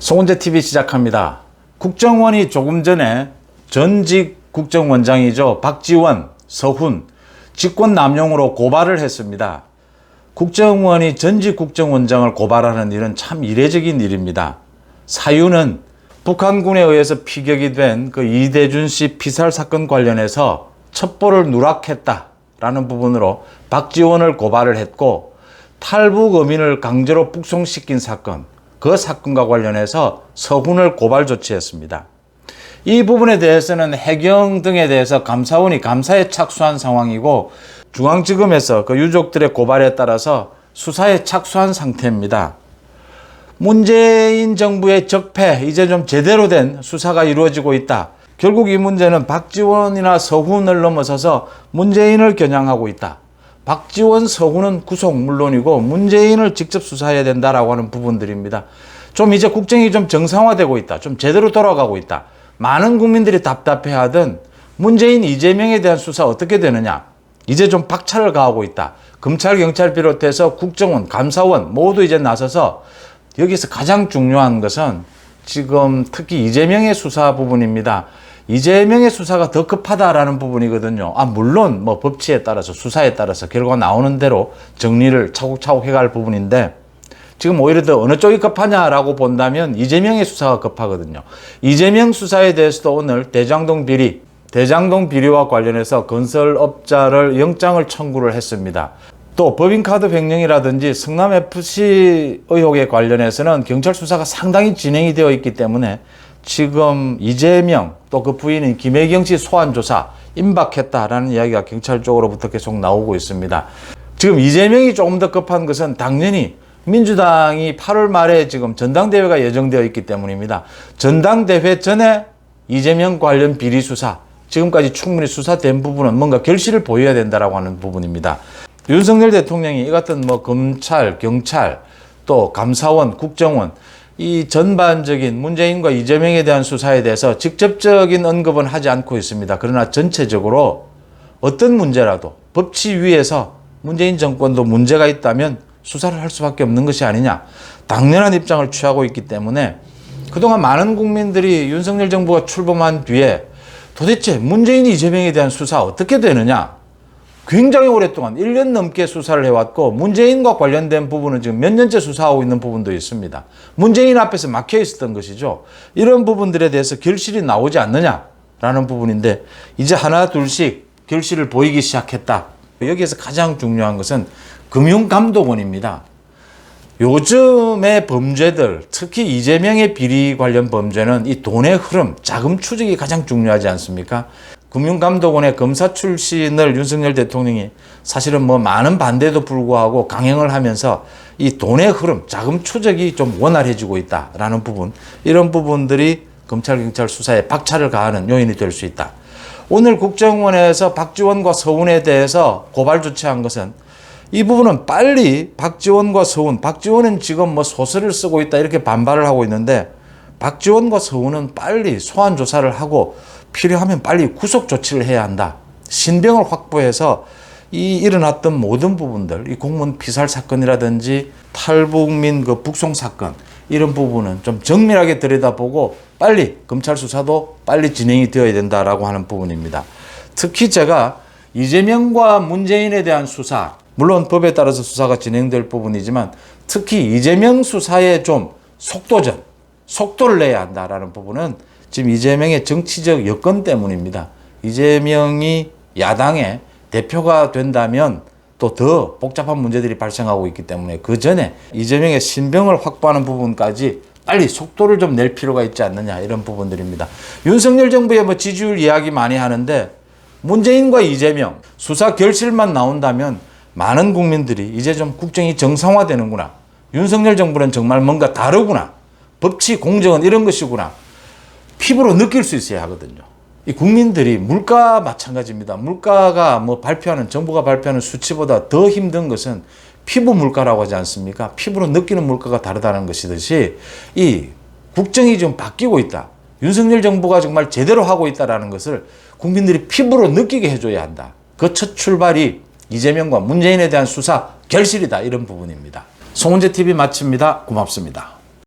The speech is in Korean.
송은재 TV 시작합니다. 국정원이 조금 전에 전직 국정원장이죠. 박지원, 서훈 직권남용으로 고발을 했습니다. 국정원이 전직 국정원장을 고발하는 일은 참 이례적인 일입니다. 사유는 북한군에 의해서 피격이 된 그 이대준 씨 피살 사건 관련해서 첩보를 누락했다라는 부분으로 박지원을 고발을 했고, 탈북 어민을 강제로 북송시킨 사건, 그 사건과 관련해서 서훈을 고발 조치했습니다. 이 부분에 대해서는 해경 등에 대해서 감사원이 감사에 착수한 상황이고, 중앙지검에서 그 유족들의 고발에 따라서 수사에 착수한 상태입니다. 문재인 정부의 적폐, 이제 좀 제대로 된 수사가 이루어지고 있다. 결국 이 문제는 박지원이나 서훈을 넘어서서 문재인을 겨냥하고 있다. 박지원, 서훈은 구속 물론이고 문재인을 직접 수사해야 된다라고 하는 부분들입니다. 좀 이제 국정이 좀 정상화되고 있다. 좀 제대로 돌아가고 있다. 많은 국민들이 답답해하던 문재인, 이재명에 대한 수사 어떻게 되느냐. 이제 좀 박차를 가하고 있다. 검찰, 경찰 비롯해서 국정원, 감사원 모두 이제 나서서 여기서 가장 중요한 것은 지금 특히 이재명의 수사 부분입니다. 이재명의 수사가 더 급하다라는 부분이거든요. 물론 뭐 법치에 따라서 수사에 따라서 결과가 나오는 대로 정리를 차곡차곡 해갈 부분인데, 지금 오히려 더 어느 쪽이 급하냐라고 본다면 이재명의 수사가 급하거든요. 이재명 수사에 대해서도 오늘 대장동 비리와 관련해서 건설업자를 영장을 청구를 했습니다. 또 법인카드 횡령이라든지 성남FC 의혹에 관련해서는 경찰 수사가 상당히 진행이 되어 있기 때문에 지금 이재명 또 그 부인인 김혜경 씨 소환 조사 임박했다라는 이야기가 경찰 쪽으로부터 계속 나오고 있습니다. 지금 이재명이 조금 더 급한 것은 당연히 민주당이 8월 말에 지금 전당대회가 예정되어 있기 때문입니다. 전당대회 전에 이재명 관련 비리 수사, 지금까지 충분히 수사된 부분은 뭔가 결실을 보여야 된다라고 하는 부분입니다. 윤석열 대통령이 이 같은 뭐 검찰, 경찰, 또 감사원, 국정원 이 전반적인 문재인과 이재명에 대한 수사에 대해서 직접적인 언급은 하지 않고 있습니다. 그러나 전체적으로 어떤 문제라도 법치 위에서 문재인 정권도 문제가 있다면 수사를 할 수밖에 없는 것이 아니냐, 당연한 입장을 취하고 있기 때문에 그동안 많은 국민들이 윤석열 정부가 출범한 뒤에 도대체 문재인, 이재명에 대한 수사 어떻게 되느냐, 굉장히 오랫동안 1년 넘게 수사를 해왔고 문재인과 관련된 부분은 지금 몇 년째 수사하고 있는 부분도 있습니다. 문재인 앞에서 막혀 있었던 것이죠. 이런 부분들에 대해서 결실이 나오지 않느냐라는 부분인데 이제 하나 둘씩 결실을 보이기 시작했다. 여기에서 가장 중요한 것은 금융감독원입니다. 요즘의 범죄들, 특히 이재명의 비리 관련 범죄는 이 돈의 흐름, 자금 추적이 가장 중요하지 않습니까? 금융감독원의 검사 출신을 윤석열 대통령이 사실은 뭐 많은 반대에도 불구하고 강행을 하면서 이 돈의 흐름, 자금 추적이 좀 원활해지고 있다라는 부분, 이런 부분들이 검찰, 경찰 수사에 박차를 가하는 요인이 될 수 있다. 오늘 국정원에서 박지원과 서훈에 대해서 고발 조치한 것은 이 부분은 빨리 박지원과 서훈, 박지원은 지금 뭐 소설을 쓰고 있다 이렇게 반발을 하고 있는데 박지원과 서훈은 빨리 소환 조사를 하고 필요하면 빨리 구속 조치를 해야 한다. 신병을 확보해서 이 일어났던 모든 부분들, 이 공무원 피살 사건이라든지 탈북민 그 북송 사건, 이런 부분은 좀 정밀하게 들여다보고 빨리 검찰 수사도 빨리 진행이 되어야 된다라고 하는 부분입니다. 특히 제가 이재명과 문재인에 대한 수사, 물론 법에 따라서 수사가 진행될 부분이지만 특히 이재명 수사에 좀 속도를 내야 한다라는 부분은 지금 이재명의 정치적 여건 때문입니다. 이재명이 야당의 대표가 된다면 또 더 복잡한 문제들이 발생하고 있기 때문에 그 전에 이재명의 신병을 확보하는 부분까지 빨리 속도를 좀 낼 필요가 있지 않느냐, 이런 부분들입니다. 윤석열 정부의 뭐 지지율 이야기 많이 하는데 문재인과 이재명 수사 결실만 나온다면 많은 국민들이 이제 좀 국정이 정상화되는구나, 윤석열 정부는 정말 뭔가 다르구나, 법치 공정은 이런 것이구나, 피부로 느낄 수 있어야 하거든요. 이 국민들이 물가 마찬가지입니다. 물가가 뭐 정부가 발표하는 수치보다 더 힘든 것은 피부 물가라고 하지 않습니까? 피부로 느끼는 물가가 다르다는 것이듯이 이 국정이 좀 바뀌고 있다, 윤석열 정부가 정말 제대로 하고 있다는 것을 국민들이 피부로 느끼게 해줘야 한다. 그 첫 출발이 이재명과 문재인에 대한 수사 결실이다, 이런 부분입니다. 송은재 TV 마칩니다. 고맙습니다.